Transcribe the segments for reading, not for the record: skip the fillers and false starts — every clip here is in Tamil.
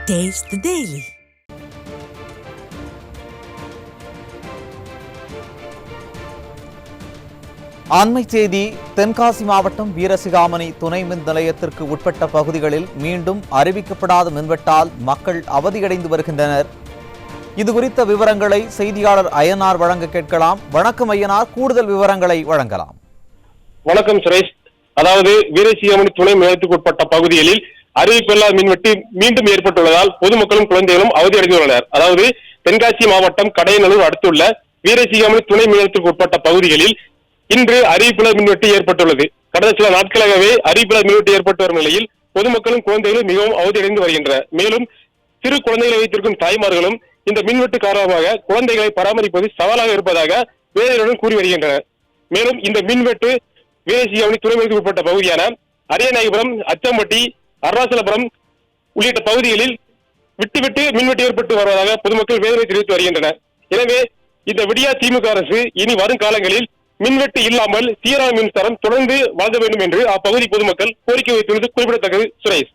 Taste the Daily. அண்மை செய்தி. தென்காசி மாவட்டம் வீரசிகாமணி துணை மின் நிலையத்திற்கு உட்பட்ட பகுதிகளில் மீண்டும் அறிவிக்கப்படாத மின்வெட்டால் மக்கள் அவதியடைந்து வருகின்றனர். இதுகுறித்த விவரங்களை செய்தியாளர் அய்யனார் வழங்க கேட்கலாம். வணக்கம் அய்யனார், கூடுதல் விவரங்களை வழங்கலாம். வணக்கம் சுரேஷ். அதாவது வீரசிகாமணி துணை மின் நிலையத்துக்கு உட்பட்ட பகுதிகளில் அறிவிப்பில்லா மின்வெட்டு மீண்டும் ஏற்பட்டுள்ளதால் பொதுமக்களும் குழந்தைகளும் அவதியடைந்துள்ளனர். அதாவது தென்காசி மாவட்டம் கடையநல்லூர் அடுத்துள்ள வீரசிகாமணி துணை மின் நிலையத்துக்கு உட்பட்ட பகுதிகளில் இன்று அறிவிப்பில்லா மின்வெட்டு ஏற்பட்டுள்ளது. கடந்த சில நாட்களாகவே அறிவிப்பில்லா மின்வெட்டு ஏற்பட்டு வரும் நிலையில் பொதுமக்களும் குழந்தைகளும் மிகவும் அவதியடைந்து வருகின்றனர். மேலும் சிறு குழந்தைகளை வைத்திருக்கும் தாய்மார்களும் இந்த மின்வெட்டு காரணமாக குழந்தைகளை பராமரிப்பது சவாலாக இருப்பதாக வேதனையுடன் கூறி வருகின்றனர். மேலும் இந்த மின்வெட்டு வீரசிகாமணி துணை மின் உட்பட்ட பகுதியான அரியநாயகபுரம், அச்சம்பட்டி, அருணாச்சலபுரம் உள்ளிட்ட பகுதிகளில் விட்டு மின்வெட்டு ஏற்பட்டு வருவதாக பொதுமக்கள் வேதனை தெரிவித்து வருகின்றனர். எனவே இந்த விடியா திமுக அரசு இனி வரும் காலங்களில் மின்வெட்டு இல்லாமல் சீரான மின்சாரம் தொடர்ந்து வழங்க வேண்டும் என்று அப்பகுதி பொதுமக்கள் கோரிக்கை வைத்துள்ளது குறிப்பிடத்தக்கது. சுரேஷ்,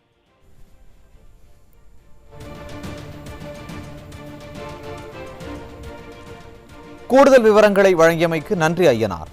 கூடுதல் விவரங்களை வழங்கியமைக்கு நன்றி அய்யனார்.